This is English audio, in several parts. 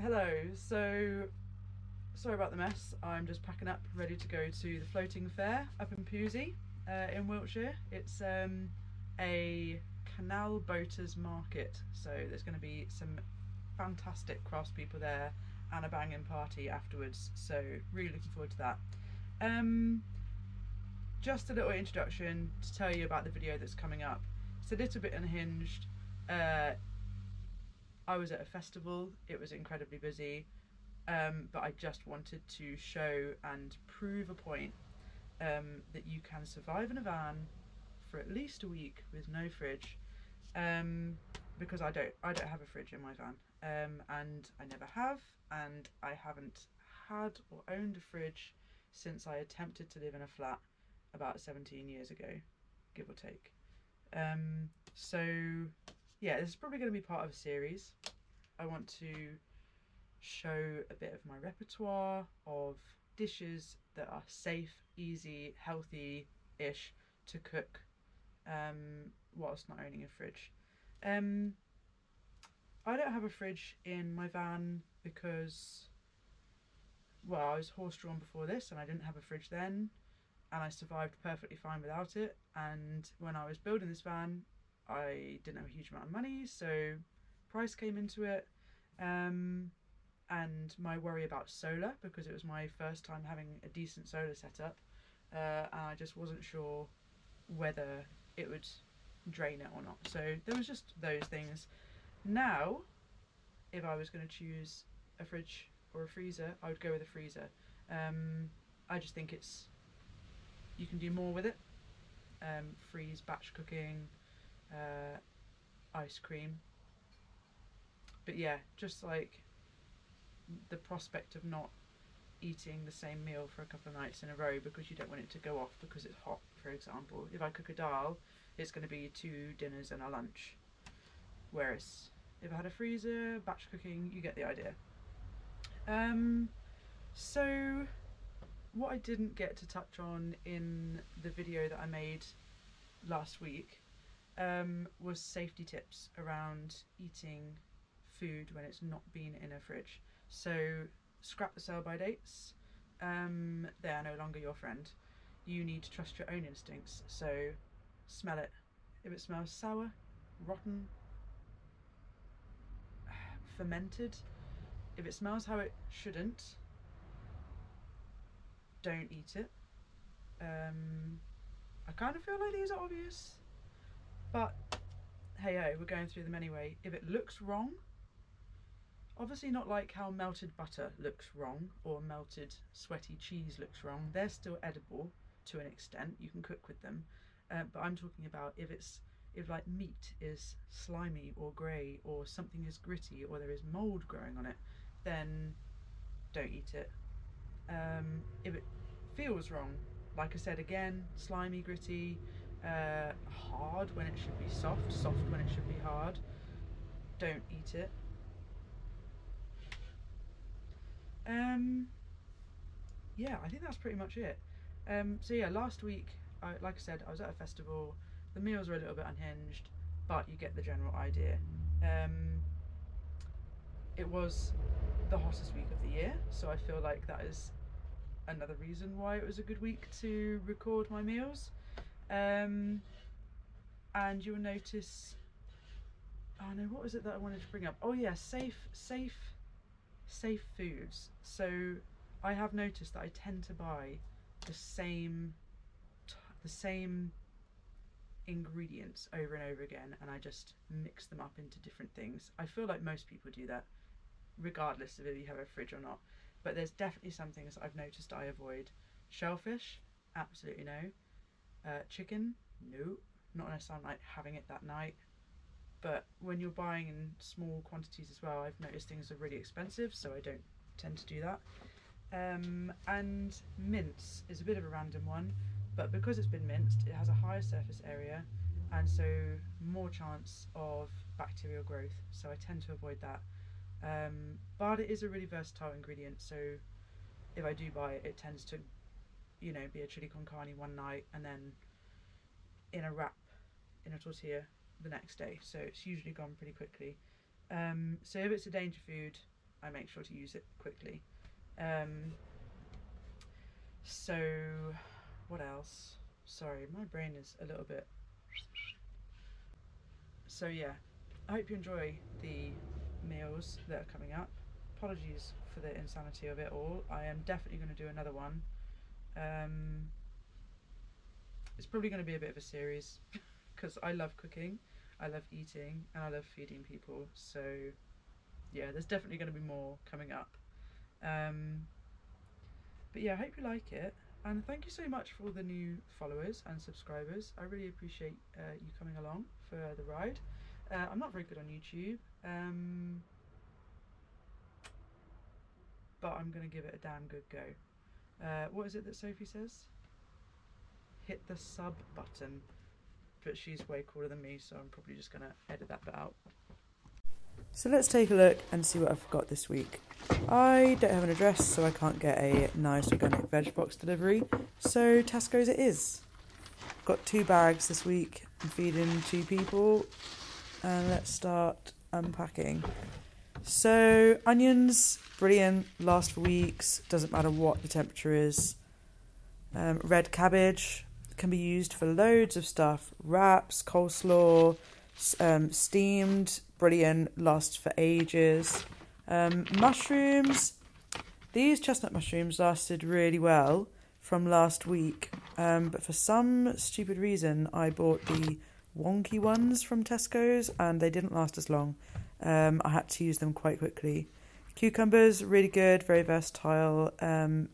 Hello, so sorry about the mess. I'm just packing up, ready to go to the floating fair up in Pewsey in Wiltshire. It's a canal boaters market, so there's going to be some fantastic craftspeople there and a banging party afterwards, so really looking forward to that. Um, just a little introduction to tell you about the video that's coming up. It's a little bit unhinged. I was at a festival, it was incredibly busy. But I just wanted to show and prove a point that you can survive in a van for at least a week with no fridge, because I don't have a fridge in my van, and I never have, and I haven't had or owned a fridge since I attempted to live in a flat about 17 years ago, give or take. So yeah, this is probably going to be part of a series. I want to show a bit of my repertoire of dishes that are safe, easy, healthy-ish to cook whilst not owning a fridge. Um, I don't have a fridge in my van because, well, I was horse-drawn before this and I didn't have a fridge then, and I survived perfectly fine without it. And when I was building this van, I didn't have a huge amount of money, so price came into it. And my worry about solar, because it was my first time having a decent solar setup, and I just wasn't sure whether it would drain it or not. So there was just those things. Now, if I was going to choose a fridge or a freezer, I would go with a freezer. I just think you can do more with it. Freeze, batch cooking, uh, ice cream. But yeah, just like the prospect of not eating the same meal for a couple of nights in a row because you don't want it to go off because it's hot, for example. If I cook a dal, it's going to be 2 dinners and a lunch. Whereas if I had a freezer, batch cooking, you get the idea. So what I didn't get to touch on in the video that I made last week was safety tips around eating food when it's not been in a fridge. So scrap the sell-by dates. They are no longer your friend. You need to trust your own instincts. So smell it. If it smells sour, rotten, fermented, if it smells how it shouldn't, don't eat it. I kind of feel like these are obvious, but hey ho, we're going through them anyway. If it looks wrong, obviously not like how melted butter looks wrong or melted sweaty cheese looks wrong. They're still edible to an extent. You can cook with them. But I'm talking about if like meat is slimy or grey or something is gritty or there is mould growing on it, then don't eat it. If it feels wrong, like I said again, slimy, gritty, hard when it should be soft, soft when it should be hard, don't eat it. Yeah, I think that's pretty much it. So yeah, last week, like I said, I was at a festival. The meals were a little bit unhinged, but you get the general idea. It was the hottest week of the year, so I feel like that is another reason why it was a good week to record my meals. And you'll notice, oh no, what was it that I wanted to bring up? Oh yeah, safe foods. So I have noticed that I tend to buy the same ingredients over and over again, and I just mix them up into different things. I feel like most people do that, regardless of if you have a fridge or not. But there's definitely some things that I've noticed I avoid. Shellfish, absolutely no. Chicken, no. Not unless I'm like having it that night. But when you're buying in small quantities as well, I've noticed things are really expensive, so I don't tend to do that. And mince is a bit of a random one, but because it's been minced, it has a higher surface area and so more chance of bacterial growth, so I tend to avoid that. But it is a really versatile ingredient, so if I do buy it, it tends to, be a chili con carne one night and then in a wrap in a tortilla the next day, so it's usually gone pretty quickly. So if it's a danger food, I make sure to use it quickly. So what else? Sorry, my brain is a little bit... So yeah, I hope you enjoy the meals that are coming up. Apologies for the insanity of it all. I am definitely going to do another one. It's probably going to be a bit of a series because I love cooking, I love eating, and I love feeding people. So yeah, there's definitely going to be more coming up. But yeah, I hope you like it, and thank you so much for all the new followers and subscribers. I really appreciate you coming along for the ride. I'm not very good on YouTube, but I'm going to give it a damn good go. What is it that Sophie says? Hit the sub button. But she's way cooler than me, so I'm probably just going to edit that bit out. So let's take a look and see what I've got this week. I don't have an address, so I can't get a nice organic veg box delivery, so Tesco's it is. Got 2 bags this week. I'm feeding 2 people, and let's start unpacking. So onions, brilliant, last for weeks, doesn't matter what the temperature is. Red cabbage can be used for loads of stuff, wraps, coleslaw, steamed, brilliant, lasts for ages. Mushrooms, these chestnut mushrooms lasted really well from last week, but for some stupid reason I bought the wonky ones from Tesco's and they didn't last as long. I had to use them quite quickly. Cucumbers, really good, very versatile.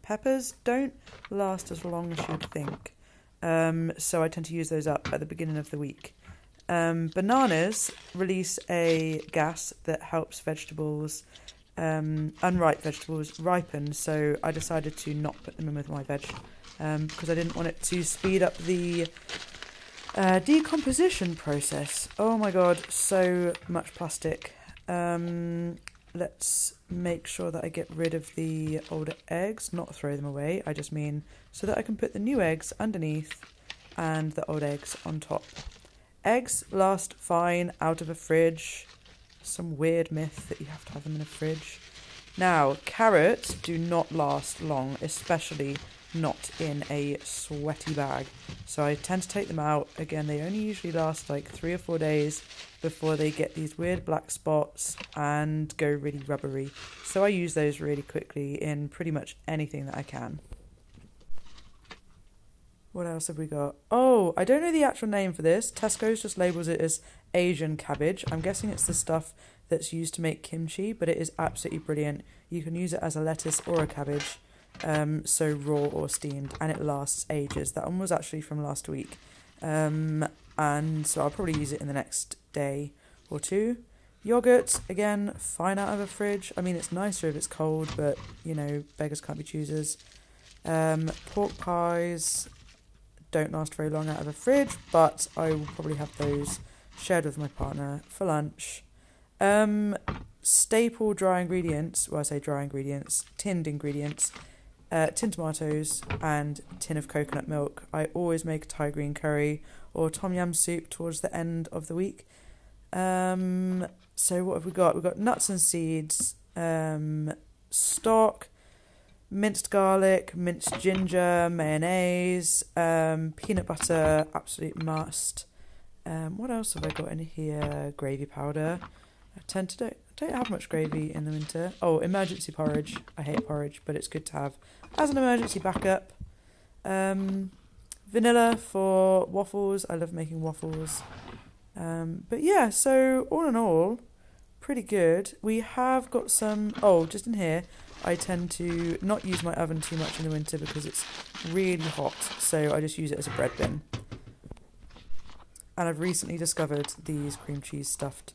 Peppers don't last as long as you'd think, so I tend to use those up at the beginning of the week. Bananas release a gas that helps vegetables, unripe vegetables, ripen, so I decided to not put them in with my veg because I didn't want it to speed up the decomposition process. Oh my god, so much plastic. Let's make sure that I get rid of the older eggs, not throw them away, I just mean so that I can put the new eggs underneath and the old eggs on top. Eggs last fine out of a fridge. Some weird myth that you have to have them in a fridge. Now, carrots do not last long, especially not in a sweaty bag. So I tend to take them out. Again, they only usually last like 3 or 4 days before they get these weird black spots and go really rubbery. So I use those really quickly in pretty much anything that I can. What else have we got? Oh, I don't know the actual name for this. Tesco's just labels it as Asian cabbage. I'm guessing it's the stuff that's used to make kimchi, but it is absolutely brilliant. You can use it as a lettuce or a cabbage, so raw or steamed, and it lasts ages. That one was actually from last week, and so I'll probably use it in the next day or 2. Yogurt, again, fine out of a fridge. I mean, it's nicer if it's cold, but, you know, beggars can't be choosers. Pork pies don't last very long out of a fridge, but I will probably have those shared with my partner for lunch. Staple dry ingredients, well I say dry ingredients, tinned ingredients, tinned tomatoes and tin of coconut milk. I always make a Thai green curry or tom yum soup towards the end of the week. So what have we got? We've got nuts and seeds, stock, minced garlic, minced ginger, mayonnaise, peanut butter, absolute must. What else have I got in here? Gravy powder. I tend to don't have much gravy in the winter. Oh, emergency porridge. I hate porridge, but it's good to have as an emergency backup. Vanilla for waffles. I love making waffles. But yeah, so all in all, pretty good. We have got some... Oh, just in here, I tend to not use my oven too much in the winter because it's really hot, so I just use it as a bread bin. And I've recently discovered these cream cheese stuffed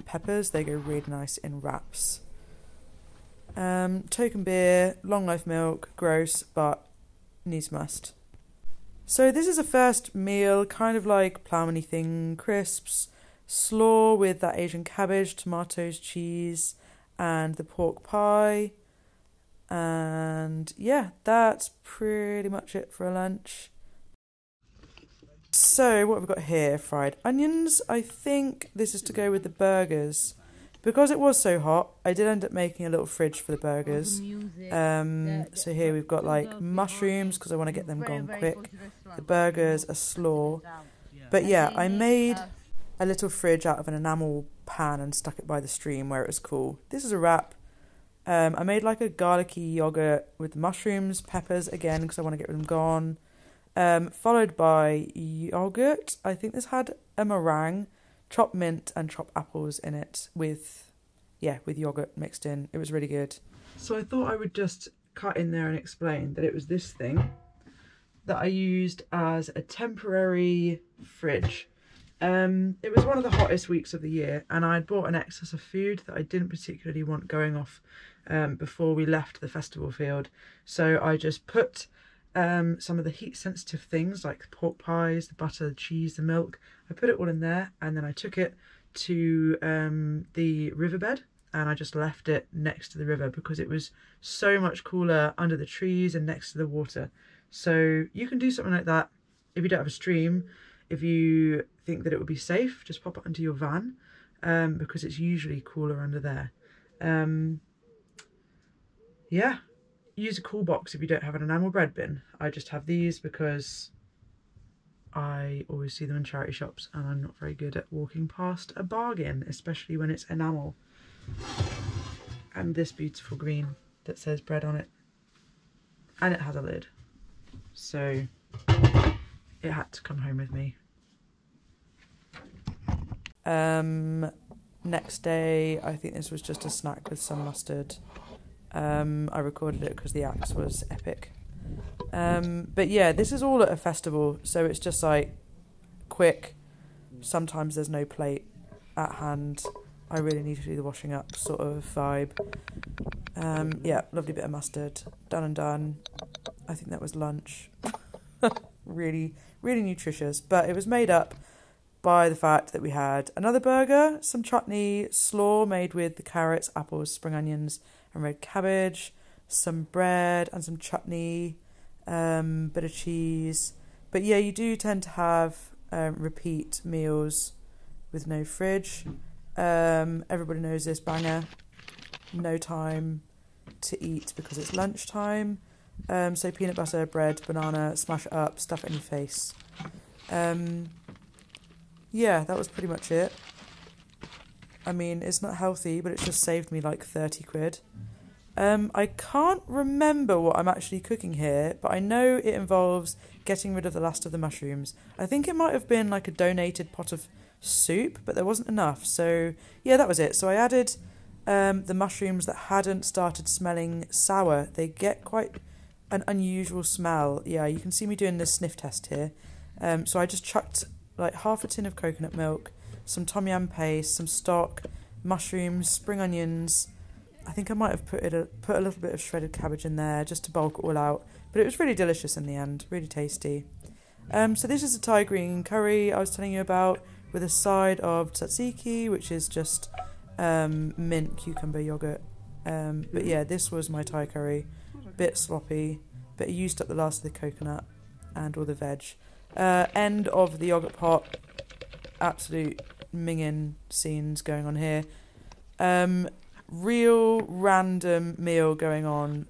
peppers. They go really nice in wraps. Token beer, long life milk, gross, but needs must. So this is a first meal, kind of like ploughman-y thing, crisps, slaw with that Asian cabbage, tomatoes, cheese, and the pork pie. And yeah, that's pretty much it for a lunch. So what have we got here? Fried onions. I think this is to go with the burgers. Because it was so hot, I did end up making a little fridge for the burgers. So here we've got like mushrooms because I want to get them gone quick. The burgers are slaw. But yeah, I made a little fridge out of an enamel pan and stuck it by the stream where it was cool. This is a wrap. I made like a garlicky yogurt with mushrooms, peppers again because I want to get them gone. Followed by yogurt. I think this had a meringue, chopped mint and chopped apples in it with yogurt mixed in. It was really good. So I thought I would just cut in there and explain that it was this thing that I used as a temporary fridge. It was one of the hottest weeks of the year and I'd bought an excess of food that I didn't particularly want going off before we left the festival field. So I just put some of the heat sensitive things like the pork pies, the butter, the cheese, the milk. I put it all in there and then I took it to the riverbed and I just left it next to the river because it was so much cooler under the trees and next to the water. So you can do something like that if you don't have a stream. If you think that it would be safe, just pop it into your van because it's usually cooler under there. Yeah, use a cool box if you don't have an enamel bread bin. I just have these because I always see them in charity shops and I'm not very good at walking past a bargain, especially when it's enamel. And this beautiful green that says bread on it. And it has a lid. So it had to come home with me. Next day, I think this was just a snack with some mustard. I recorded it because the axe was epic. But yeah, this is all at a festival, so it's just like quick. Sometimes there's no plate at hand. I really need to do the washing up sort of vibe. Yeah, lovely bit of mustard. Done and done. I think that was lunch. Really, really nutritious. But it was made up by the fact that we had another burger, some chutney, slaw made with the carrots, apples, spring onions and red cabbage, some bread and some chutney, bit of cheese. But yeah, you do tend to have repeat meals with no fridge. Everybody knows this banger. No time to eat because it's lunchtime. So peanut butter, bread, banana, smash it up, stuff it in your face. Yeah, that was pretty much it. I mean, it's not healthy, but it's just saved me like 30 quid. I can't remember what I'm actually cooking here, but I know it involves getting rid of the last of the mushrooms. I think it might have been like a donated pot of soup, but there wasn't enough. So yeah, that was it. So I added the mushrooms that hadn't started smelling sour. They get quite an unusual smell. Yeah, you can see me doing this sniff test here. So I just chucked like half a tin of coconut milk, some tom yum paste, some stock, mushrooms, spring onions. I think I might have put a little bit of shredded cabbage in there just to bulk it all out. But it was really delicious in the end, really tasty. So this is a Thai green curry I was telling you about with a side of tzatziki, which is just mint cucumber yogurt. But yeah, this was my Thai curry. Bit sloppy, but it used up the last of the coconut and all the veg. End of the yogurt pot. Absolute minging scenes going on here. Real random meal going on.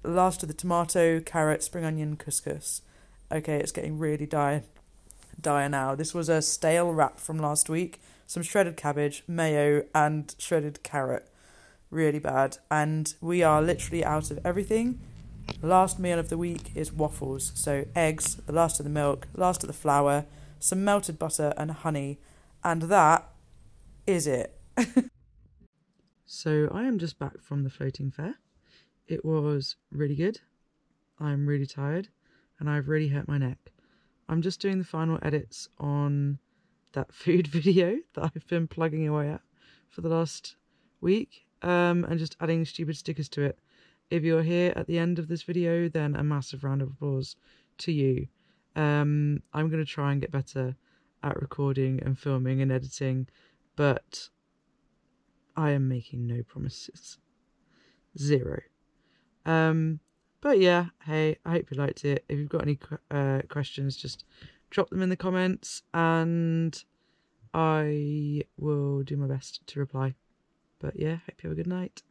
Last of the tomato, carrot, spring onion, couscous. Okay, it's getting really dire now. This was a stale wrap from last week. Some shredded cabbage, mayo, and shredded carrot. Really bad. And we are literally out of everything. Last meal of the week is waffles. So eggs, the last of the milk, last of the flour, some melted butter and honey. And that is it. So I am just back from the floating fair. It was really good. I'm really tired and I've really hurt my neck. I'm just doing the final edits on that food video that I've been plugging away at for the last week, and just adding stupid stickers to it. If you're here at the end of this video, then a massive round of applause to you. I'm going to try and get better at recording and filming and editing, but I am making no promises. Zero. But yeah, hey, I hope you liked it. If you've got any questions, just drop them in the comments and I will do my best to reply. But yeah, hope you have a good night.